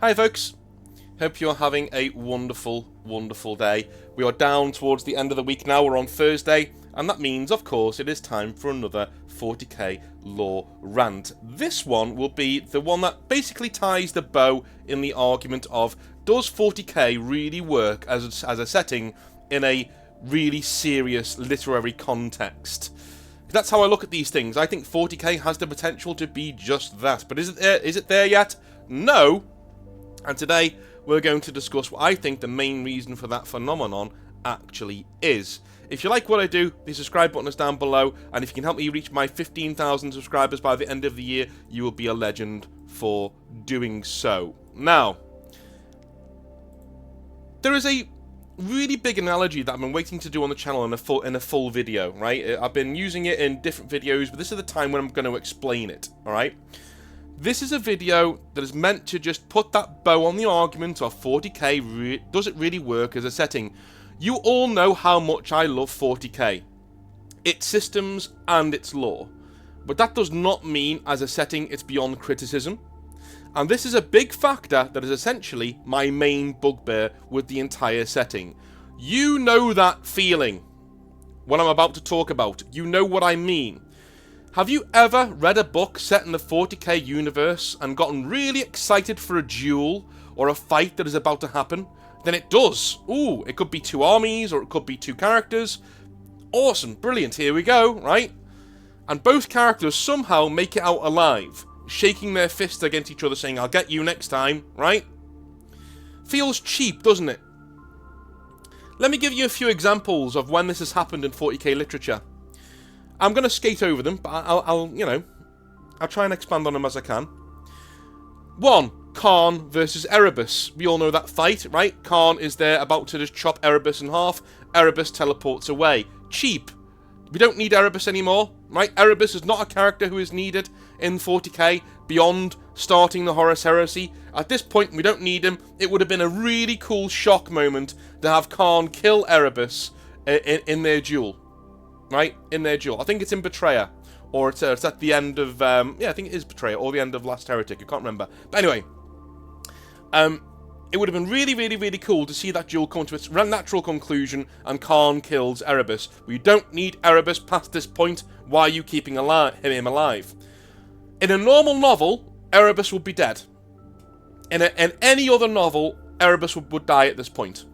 Hi folks, hope you're having a wonderful day. We are down towards the end of the week now, we're on Thursday, and that means, of course, it is time for another 40k lore rant. This one will be the one that basically ties the bow in the argument of, does 40k really work as a setting in a really serious literary context? That's how I look at these things. I think 40k has the potential to be just that. But is it there yet? No. And today we're going to discuss what I think the main reason for that phenomenon actually is. If you like what I do, the subscribe button is down below. And if you can help me reach my 15,000 subscribers by the end of the year, you will be a legend for doing so. Now, there is a really big analogy that I've been waiting to do on the channel in a full video, right? I've been using it in different videos, but this is the time when I'm going to explain it, alright? This is a video that is meant to just put that bow on the argument of 40k, does it really work as a setting? You all know how much I love 40k, its systems and its lore, but that does not mean as a setting it's beyond criticism. And this is a big factor that is essentially my main bugbear with the entire setting. You know that feeling when I'm about to talk about. You know what I mean. Have you ever read a book set in the 40k universe and gotten really excited for a duel or a fight that is about to happen? Then it does. Ooh, it could be two armies or it could be two characters. Awesome, brilliant, here we go, right? And both characters somehow make it out alive, shaking their fists against each other saying, I'll get you next time, right? Feels cheap, doesn't it? Let me give you a few examples of when this has happened in 40k literature. I'm going to skate over them, but I'll try and expand on them as I can. 1. Kharn versus Erebus. We all know that fight, right? Kharn is there about to just chop Erebus in half. Erebus teleports away. Cheap. We don't need Erebus anymore, right? Erebus is not a character who is needed in 40k beyond starting the Horus Heresy. At this point, we don't need him. It would have been a really cool shock moment to have Kharn kill Erebus in their duel, right? In their duel. I think it's in Betrayer, or it's at the end of, yeah, I think it is Betrayer, or the end of Last Heretic. I can't remember. But anyway, it would have been really cool to see that duel come to its natural conclusion and Kharn kills Erebus. We don't need Erebus past this point. Why are you keeping him alive? In a normal novel, Erebus would be dead. In any other novel, Erebus would die at this point.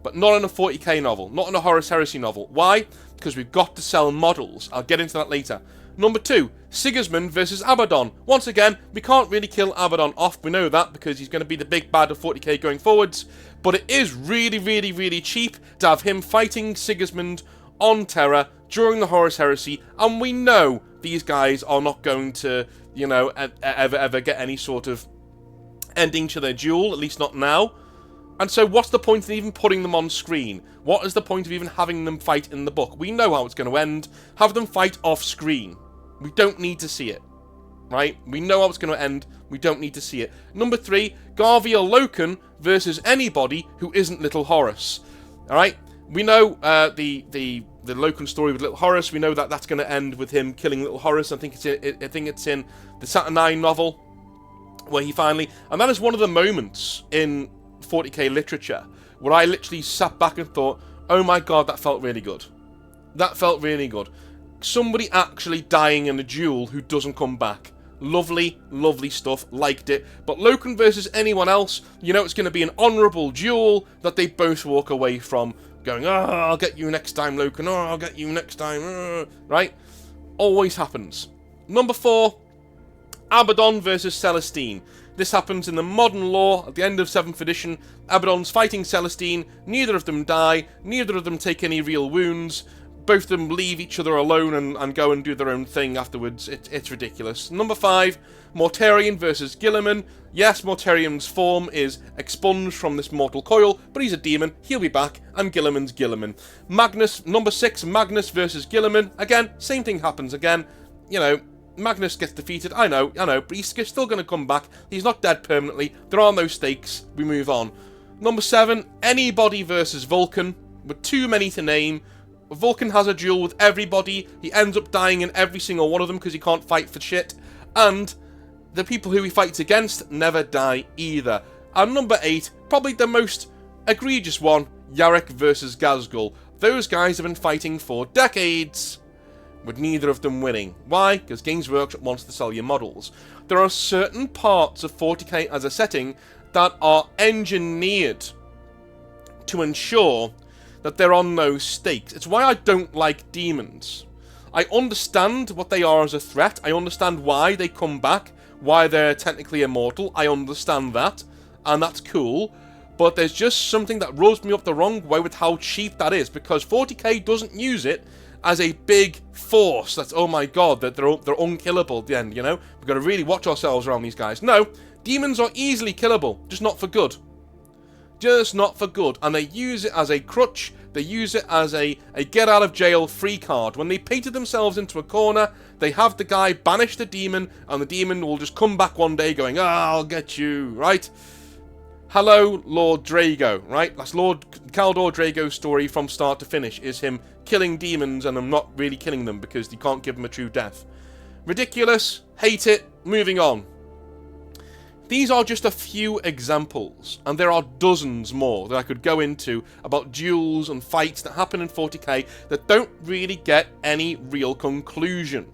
But not in a 40k novel, not in a Horus Heresy novel. Why? Because we've got to sell models. I'll get into that later. Number 2, Sigismund versus Abaddon. Once again, we can't really kill Abaddon off. We know that because he's going to be the big bad of 40k going forwards. But it is really cheap to have him fighting Sigismund on Terra during the Horus Heresy. And we know these guys are not going to, you know, ever get any sort of ending to their duel. At least not now. And so what's the point of even putting them on screen? What is the point of even having them fight in the book? We know how it's going to end. Have them fight off screen. We don't need to see it, right? We know how it's going to end. We don't need to see it. Number 3, Garviel Loken versus anybody who isn't Little Horus. All right? We know the Loken story with Little Horus. We know that that's going to end with him killing Little Horus. I think it's in the Saturnine novel where he finally, and that is one of the moments in 40k literature where I literally sat back and thought, oh my god, that felt really good. That felt really good. Somebody actually dying in a duel who doesn't come back. Lovely stuff, liked it. But Loken versus anyone else, you know it's going to be an honourable duel that they both walk away from going, oh, I'll get you next time, Loken, oh, I'll get you next time, right? Always happens. Number 4, Abaddon versus Celestine. This happens in the modern lore at the end of 7th edition. Abaddon's fighting Celestine, neither of them die, neither of them take any real wounds. Both of them leave each other alone and go and do their own thing afterwards. It's ridiculous. Number 5, Mortarion versus Guilliman. Yes, Mortarion's form is expunged from this mortal coil, but he's a demon. He'll be back, and Guilliman's Guilliman. Magnus, number 6, Magnus versus Guilliman. Again, same thing happens again. You know, Magnus gets defeated. I know, but he's still going to come back. He's not dead permanently. There are no stakes. We move on. Number 7, anybody versus Vulcan, with too many to name. Vulcan has a duel with everybody. He ends up dying in every single one of them because he can't fight for shit. And the people who he fights against never die either. And number 8, probably the most egregious one, Yarrick versus Gazgul. Those guys have been fighting for decades, with neither of them winning. Why? Because Games Workshop wants to sell you models. There are certain parts of 40k as a setting that are engineered to ensure that there are no stakes. It's why I don't like demons. I understand what they are as a threat. I understand why they come back, why they're technically immortal. I understand that, and that's cool. But there's just something that rubs me up the wrong way with how cheap that is, because 40k doesn't use it as a big force that's, oh my god, that they're unkillable at the end, you know? We've got to really watch ourselves around these guys. No, demons are easily killable, just not for good. Just not for good. And they use it as a crutch, they use it as a get out of jail free card. When they painted themselves into a corner, they have the guy banish the demon, and the demon will just come back one day going, ah, I'll get you, right? Hello, Lord Drago, right? That's Lord Kaldor Drago's story from start to finish, is him killing demons and I'm not really killing them because you can't give them a true death. Ridiculous, hate it, moving on. These are just a few examples, and there are dozens more that I could go into about duels and fights that happen in 40k that don't really get any real conclusion.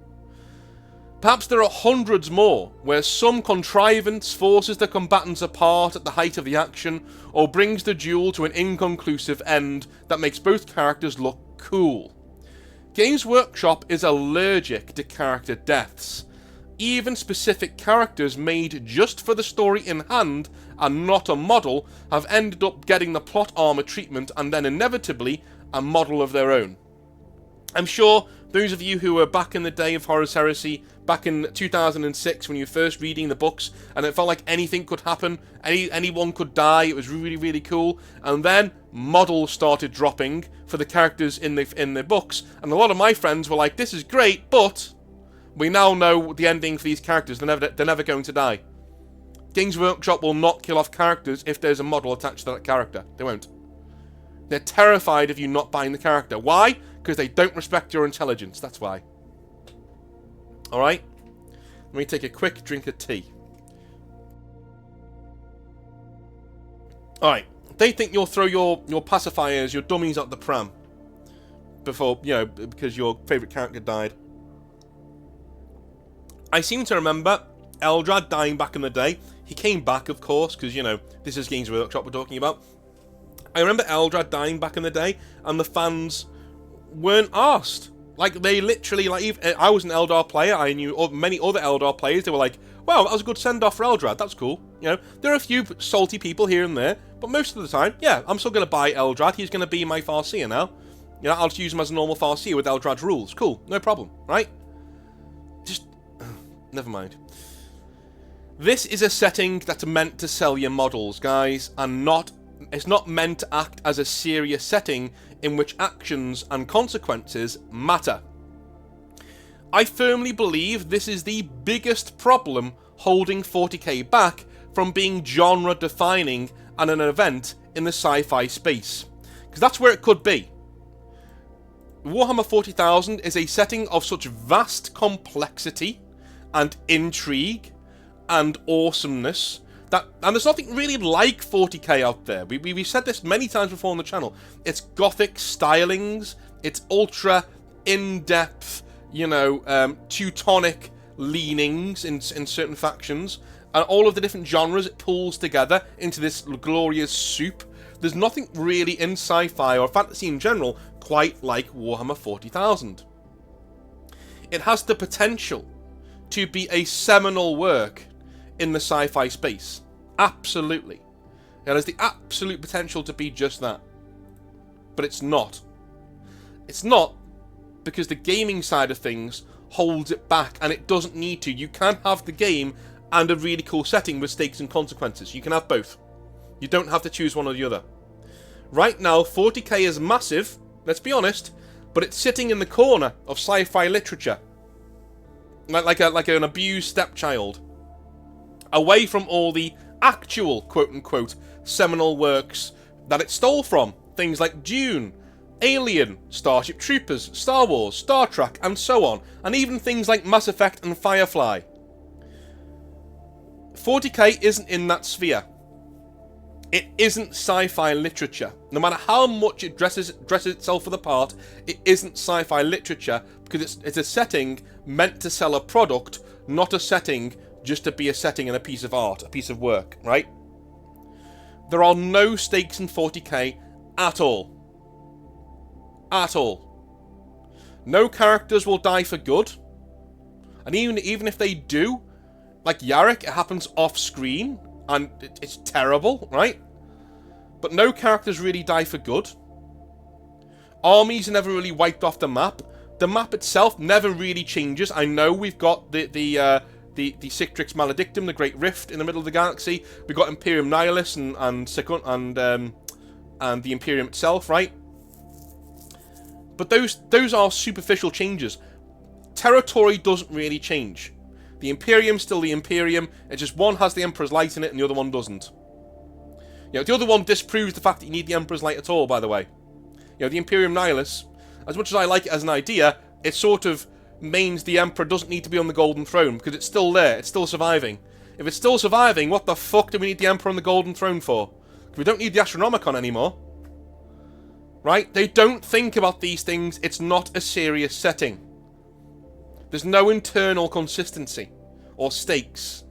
Perhaps there are hundreds more, where some contrivance forces the combatants apart at the height of the action, or brings the duel to an inconclusive end that makes both characters look cool. Games Workshop is allergic to character deaths. Even specific characters made just for the story in hand, and not a model, have ended up getting the plot armor treatment and then inevitably a model of their own. I'm sure those of you who were back in the day of Horus Heresy, back in 2006 when you were first reading the books, and it felt like anything could happen, anyone could die, it was really, really cool, and then models started dropping for the characters in the books, and a lot of my friends were like, this is great, but we now know the ending for these characters, they're never going to die. Games Workshop will not kill off characters if there's a model attached to that character. They won't. They're terrified of you not buying the character. Why? Because they don't respect your intelligence, that's why. Alright? Let me take a quick drink of tea. Alright, they think you'll throw your pacifiers, your dummies out the pram. Before, you know, because your favourite character died. I seem to remember Eldrad dying back in the day. He came back, of course, because, you know, this is Games Workshop we're talking about. I remember Eldrad dying back in the day, and the fans weren't asked. Like, they literally, like, even, I was an Eldar player, I knew many other Eldar players, they were like, wow, that was a good send-off for Eldrad, that's cool. You know, there are a few salty people here and there, but most of the time, yeah, I'm still going to buy Eldrad, he's going to be my Farseer now. You know, I'll just use him as a normal Farseer with Eldrad's rules. Cool, no problem, right? Just, never mind. This is a setting that's meant to sell your models, guys, and it's not meant to act as a serious setting in which actions and consequences matter. I firmly believe this is the biggest problem holding 40k back from being genre-defining and an event in the sci-fi space. Because that's where it could be. Warhammer 40,000 is a setting of such vast complexity and intrigue and awesomeness and there's nothing really like 40k out there. We've said this many times before on the channel. It's gothic stylings, it's ultra in-depth, you know, Teutonic leanings in certain factions, and all of the different genres it pulls together into this glorious soup. There's nothing really in sci-fi or fantasy in general quite like Warhammer 40,000. It has the potential to be a seminal work in the sci-fi space. Absolutely. It has the absolute potential to be just that. But it's not. It's not because the gaming side of things holds it back, and it doesn't need to. You can have the game and a really cool setting with stakes and consequences. You can have both. You don't have to choose one or the other. Right now, 40k is massive, let's be honest, but it's sitting in the corner of sci-fi literature. Like an abused stepchild. Away from all the actual, quote-unquote, seminal works that it stole from. Things like Dune, Alien, Starship Troopers, Star Wars, Star Trek, and so on. And even things like Mass Effect and Firefly. 40k isn't in that sphere. It isn't sci-fi literature. No matter how much it dresses itself for the part, it isn't sci-fi literature because it's a setting meant to sell a product, not a setting just to be a setting and a piece of art, a piece of work, right? There are no stakes in 40k at all. At all. No characters will die for good. And even if they do, like Yarick, it happens off screen, and it's terrible, right? But no characters really die for good. Armies are never really wiped off the map. The map itself never really changes. I know we've got the Citrix Maledictum, the Great Rift in the middle of the galaxy. We've got Imperium Nihilus and the Imperium itself, right? But those are superficial changes. Territory doesn't really change. The Imperium's still the Imperium. It's just one has the Emperor's Light in it and the other one doesn't. You know, the other one disproves the fact that you need the Emperor's Light at all, by the way. You know, the Imperium Nihilus, as much as I like it as an idea, it sort of means the Emperor doesn't need to be on the Golden Throne, because it's still there, it's still surviving. If it's still surviving, what the fuck do we need the Emperor on the Golden Throne for? We don't need the Astronomicon anymore. Right? They don't think about these things, it's not a serious setting. There's no internal consistency or stakes.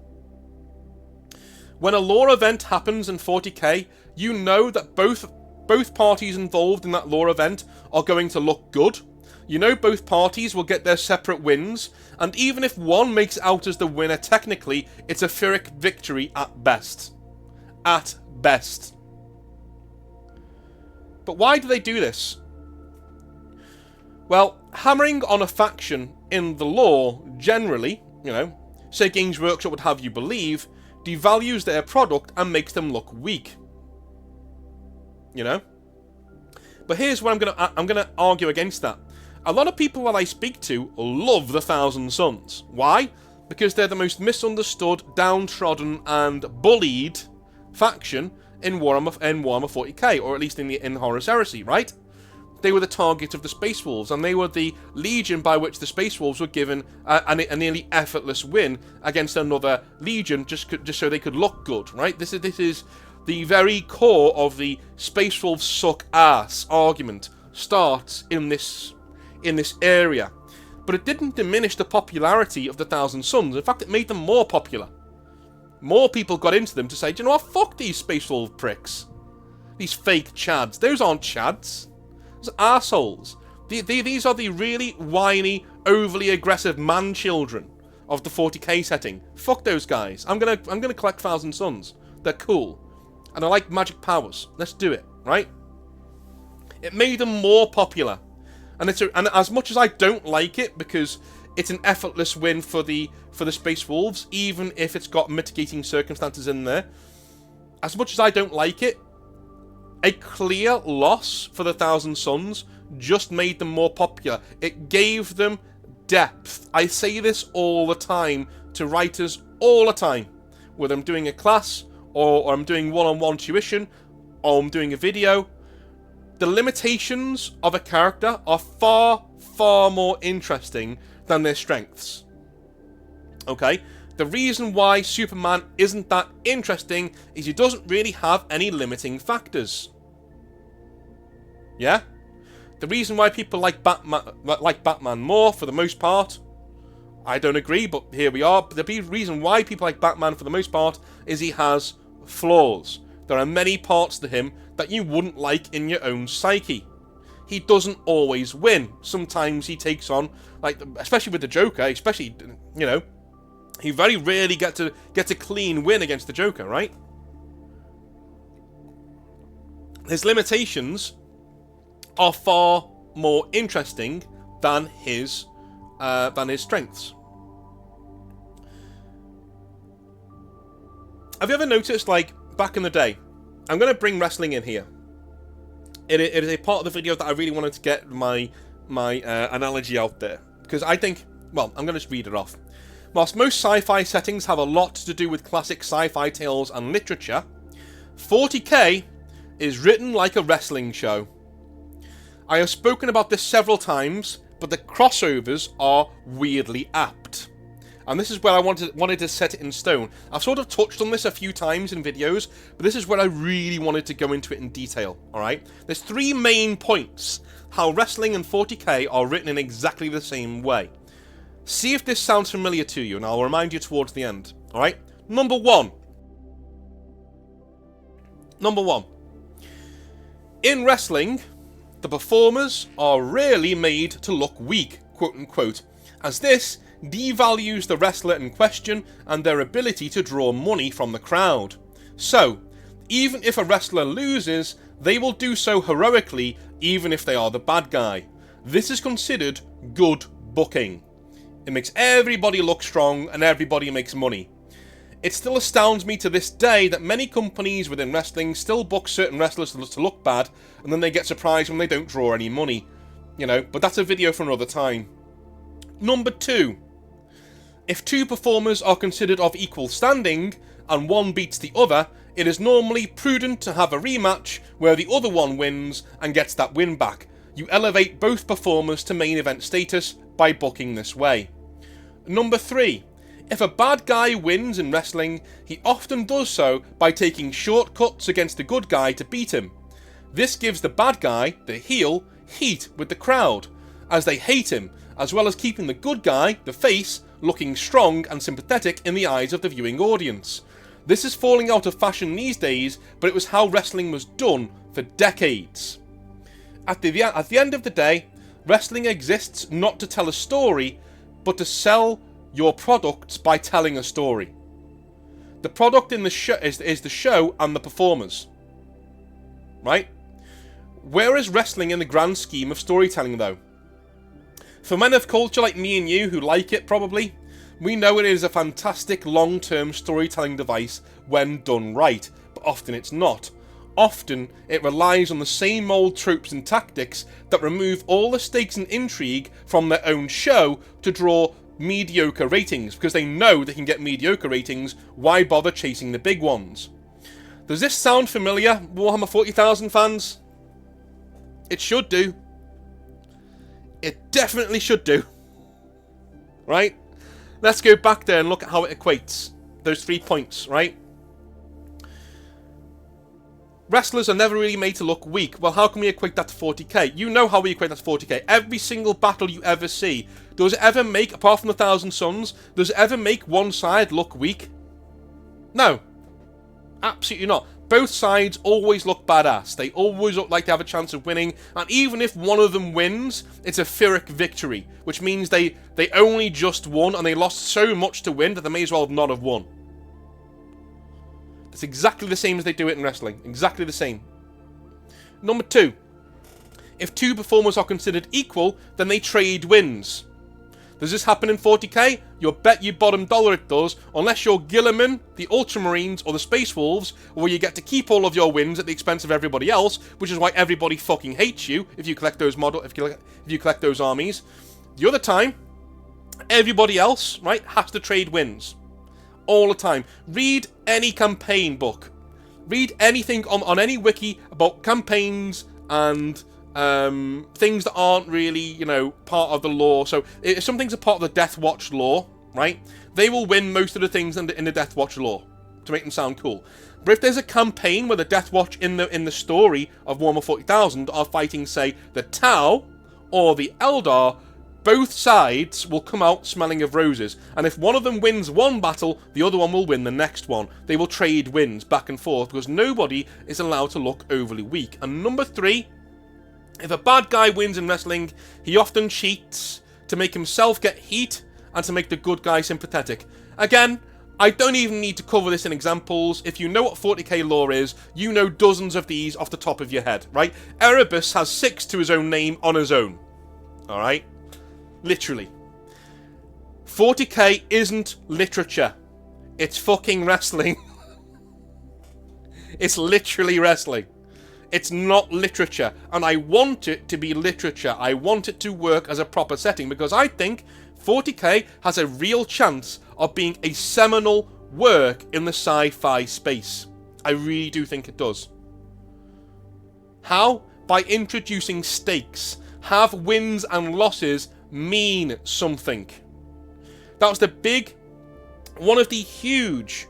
When a lore event happens in 40k, you know that both parties involved in that lore event are going to look good. You know both parties will get their separate wins, and even if one makes out as the winner technically, it's a Pyrrhic victory at best. At best. But why do they do this? Well, hammering on a faction in the lore, generally, you know, say Games Workshop would have you believe, devalues their product and makes them look weak. You know? But here's where I'm gonna argue against that. A lot of people that I speak to love the Thousand Sons. Why? Because they're the most misunderstood, downtrodden, and bullied faction in Warhammer 40k, or at least in Horus Heresy, right? They were the target of the Space Wolves, and they were the legion by which the Space Wolves were given a nearly effortless win against another legion, just so they could look good, right? This is the very core of the Space Wolves suck ass argument starts in this area. But it didn't diminish the popularity of the Thousand Sons. In fact, it made them more popular. More people got into them to say, do you know what? Fuck these Space Wolf pricks. These fake chads. Those aren't chads. Those are arseholes. These are the really whiny, overly aggressive man-children of the 40k setting. Fuck those guys. I'm gonna collect Thousand Sons. They're cool. And I like magic powers. Let's do it, right? It made them more popular. And as much as I don't like it, because it's an effortless win for the Space Wolves, even if it's got mitigating circumstances in there, as much as I don't like it, a clear loss for the Thousand Sons just made them more popular. It gave them depth. I say this all the time to writers, all the time. Whether I'm doing a class, or I'm doing one-on-one tuition, or I'm doing a video, the limitations of a character are far, far more interesting than their strengths. Okay? The reason why Superman isn't that interesting is he doesn't really have any limiting factors. Yeah? The reason why people like Batman more, for the most part, I don't agree, but here we are. But the reason why people like Batman, for the most part, is he has flaws. There are many parts to him that you wouldn't like in your own psyche. He doesn't always win. Sometimes he takes on, like, especially with the Joker, especially, you know, he very rarely gets a clean win against the Joker, right? His limitations are far more interesting than his strengths. Have you ever noticed, like, back in the day, I'm going to bring wrestling in here. It is a part of the video that I really wanted to get my analogy out there. Because I think, well, I'm going to just read it off. Whilst most sci-fi settings have a lot to do with classic sci-fi tales and literature, 40k is written like a wrestling show. I have spoken about this several times, but the crossovers are weirdly apt. And this is where I wanted to set it in stone. I've sort of touched on this a few times in videos, but this is where I really wanted to go into it in detail, alright? There's 3 main points how wrestling and 40k are written in exactly the same way. See if this sounds familiar to you, and I'll remind you towards the end, alright? Number one. In wrestling, the performers are rarely made to look weak, quote unquote, as this devalues the wrestler in question and their ability to draw money from the crowd. So, even if a wrestler loses, they will do so heroically even if they are the bad guy. This is considered good booking. It makes everybody look strong and everybody makes money. It still astounds me to this day that many companies within wrestling still book certain wrestlers to look bad, and then they get surprised when they don't draw any money. You know, but that's a video for another time. Number 2. If 2 performers are considered of equal standing, and one beats the other, it is normally prudent to have a rematch where the other one wins and gets that win back. You elevate both performers to main event status by booking this way. Number 3. If a bad guy wins in wrestling, he often does so by taking shortcuts against the good guy to beat him. This gives the bad guy, the heel, heat with the crowd, as they hate him, as well as keeping the good guy, the face, looking strong and sympathetic in the eyes of the viewing audience. This is falling out of fashion these days, but it was how wrestling was done for decades. At the end of the day, wrestling exists not to tell a story, but to sell your products by telling a story. The product in the show is the show and the performers. Right? Where is wrestling in the grand scheme of storytelling, though? For men of culture like me and you who like it, probably, we know it is a fantastic long-term storytelling device when done right, but often it's not. Often, it relies on the same old tropes and tactics that remove all the stakes and intrigue from their own show to draw mediocre ratings, because they know they can get mediocre ratings. Why bother chasing the big ones? Does this sound familiar, Warhammer 40,000 fans? It should do. It definitely should do. Right? Let's go back there and look at how it equates. Those 3 points, right? Wrestlers are never really made to look weak. Well, how can we equate that to 40k? You know how we equate that to 40k. Every single battle you ever see, does it ever make, apart from the Thousand Suns, does it ever make one side look weak? No. Absolutely not. Both sides always look badass. They always look like they have a chance of winning. And even if one of them wins, it's a Pyrrhic victory, which means they only just won and they lost so much to win that they may as well not have won. It's exactly the same as they do it in wrestling. Exactly the same. Number 2. If 2 performers are considered equal, then they trade wins. Does this happen in 40k? You'll bet you bottom dollar it does, unless you're Guilliman, the Ultramarines, or the Space Wolves, where you get to keep all of your wins at the expense of everybody else, which is why everybody fucking hates you if you collect those if you collect those armies. The other time, everybody else, right, has to trade wins. All the time. Read any campaign book. Read anything on any wiki about campaigns and things that aren't really, you know, part of the lore. So if some things are part of the Death Watch lore, right, they will win most of the things in the Death Watch lore to make them sound cool. But if there's a campaign where the Death Watch in the story of Warhammer 40,000 are fighting, say, the Tau or the Eldar, both sides will come out smelling of roses, and if one of them wins one battle, the other one will win the next one. They will trade wins back and forth, because nobody is allowed to look overly weak. And number 3, if a bad guy wins in wrestling, he often cheats to make himself get heat and to make the good guy sympathetic. Again, I don't even need to cover this in examples. If you know what 40k lore is, you know dozens of these off the top of your head, right? Erebus has 6 to his own name on his own. Alright? Literally. 40k isn't literature. It's fucking wrestling. It's literally wrestling. It's not literature. And I want it to be literature. I want it to work as a proper setting, because I think 40k has a real chance of being a seminal work in the sci-fi space. I really do think it does. How? By introducing stakes. Have wins and losses mean something. That was one of the huge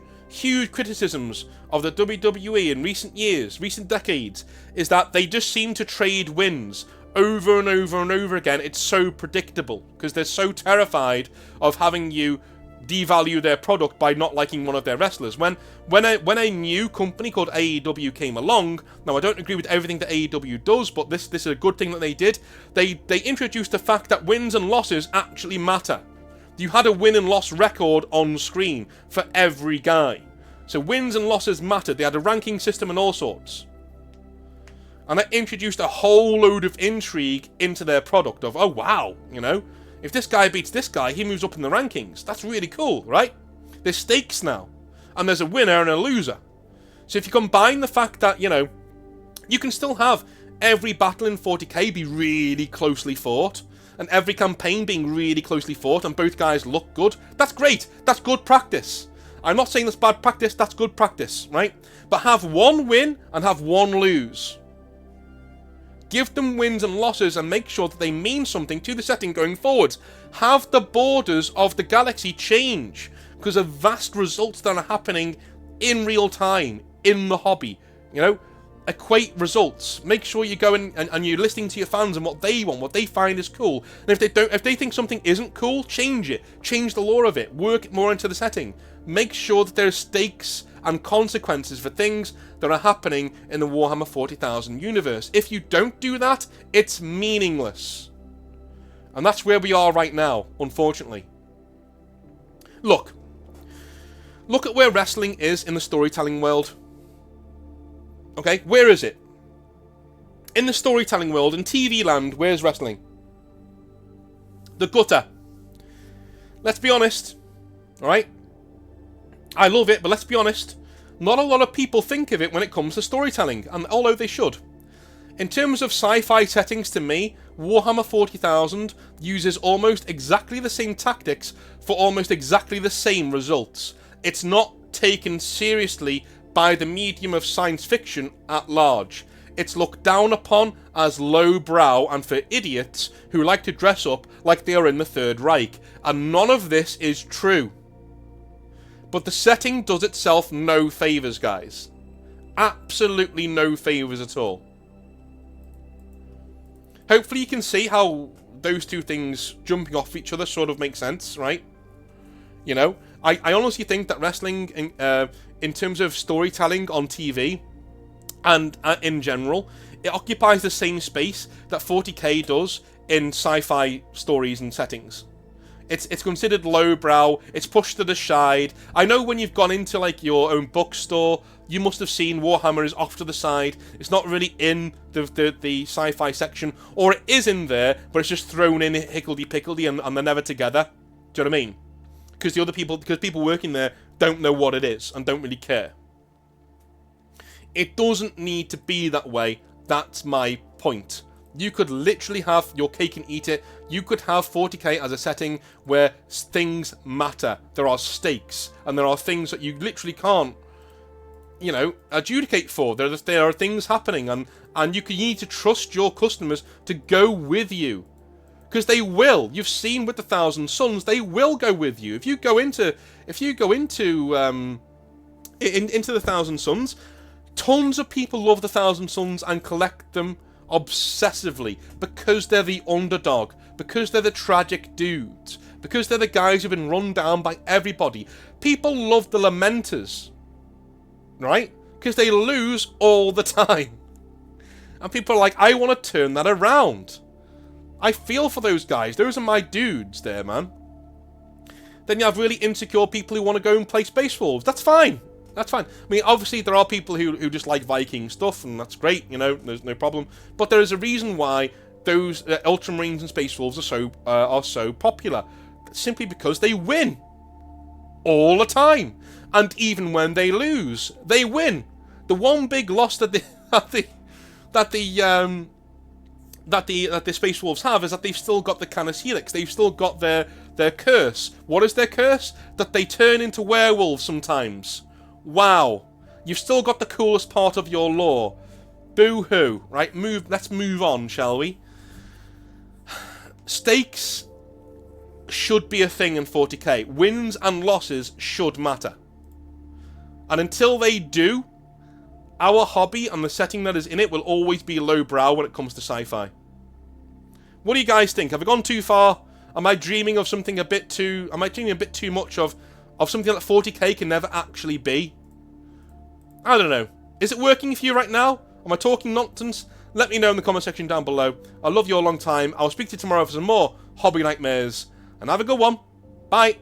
criticisms of the WWE in recent years, recent decades, is that they just seem to trade wins over and over and over again. It's so predictable because they're so terrified of having you devalue their product by not liking one of their wrestlers. When a new company called AEW came along, now I don't agree with everything that AEW does, but this is a good thing that they did. They introduced the fact that wins and losses actually matter. You had a win and loss record on screen for every guy. So wins and losses mattered. They had a ranking system and all sorts. And that introduced a whole load of intrigue into their product of, oh wow, if this guy beats this guy, he moves up in the rankings. That's really cool, right? There's stakes now. And there's a winner and a loser. So if you combine the fact that, you can still have every battle in 40k be really closely fought, and every campaign being really closely fought, and both guys look good, that's great. That's good practice. I'm not saying that's bad practice, that's good practice, right? But have one win and have one lose. Give them wins and losses and make sure that they mean something to the setting going forwards. Have the borders of the galaxy change because of vast results that are happening in real time, in the hobby. Equate results. Make sure you go in and you're listening to your fans and what they want, what they find is cool. And if they think something isn't cool, change it. Change the lore of it. Work it more into the setting. Make sure that there's stakes and consequences for things that are happening in the Warhammer 40,000 universe. If you don't do that, it's meaningless. And that's where we are right now, unfortunately. Look at where wrestling is in the storytelling world. Okay, where is it? In the storytelling world, in TV land, where's wrestling? The gutter. Let's be honest, alright? I love it, but let's be honest, not a lot of people think of it when it comes to storytelling, and although they should. In terms of sci-fi settings, to me, Warhammer 40,000 uses almost exactly the same tactics for almost exactly the same results. It's not taken seriously by the medium of science fiction at large. It's looked down upon as lowbrow and for idiots who like to dress up like they are in the Third Reich. And none of this is true. But the setting does itself no favours, guys. Absolutely no favours at all. Hopefully you can see how those two things jumping off each other sort of make sense, right? I honestly think that wrestling, in terms of storytelling on TV, and in general, it occupies the same space that 40k does in sci-fi stories and settings. It's considered lowbrow, it's pushed to the side. I know when you've gone into like your own bookstore, you must have seen Warhammer is off to the side. It's not really in the sci-fi section, or it is in there, but it's just thrown in higgledy-piggledy and they're never together. Do you know what I mean? Because people working there don't know what it is and don't really care. It doesn't need to be that way. That's my point. You could literally have your cake and eat it. You could have 40k as a setting where things matter. There are stakes, and there are things that you literally can't, adjudicate for. There are things happening, and you need to trust your customers to go with you. Because they will. You've seen with the Thousand Sons, they will go with you. If you go into the Thousand Sons, tons of people love the Thousand Sons and collect them obsessively because they're the underdog, because they're the tragic dudes, because they're the guys who've been run down by everybody. People love the Lamenters, right? Because they lose all the time. And people are like, I want to turn that around. I feel for those guys. Those are my dudes there, man. Then you have really insecure people who want to go and play Space Wolves. That's fine. That's fine. I mean, obviously, there are people who just like Viking stuff, and that's great, there's no problem. But there is a reason why those Ultramarines and Space Wolves are so popular. Simply because they win. All the time. And even when they lose, they win. The one big loss that the Space Wolves have is that they've still got the Canis Helix. They've still got their curse. What is their curse? That they turn into werewolves sometimes. Wow. You've still got the coolest part of your lore. Boo-hoo. Right, let's move on, shall we? Stakes should be a thing in 40k. Wins and losses should matter. And until they do, our hobby and the setting that is in it will always be lowbrow when it comes to sci-fi. What do you guys think? Have I gone too far? Am I dreaming of something a bit too... Am I dreaming a bit too much of something that 40k can never actually be? I don't know. Is it working for you right now? Am I talking nonsense? Let me know in the comment section down below. I love you a long time. I'll speak to you tomorrow for some more Hobby Nightmares. And have a good one. Bye.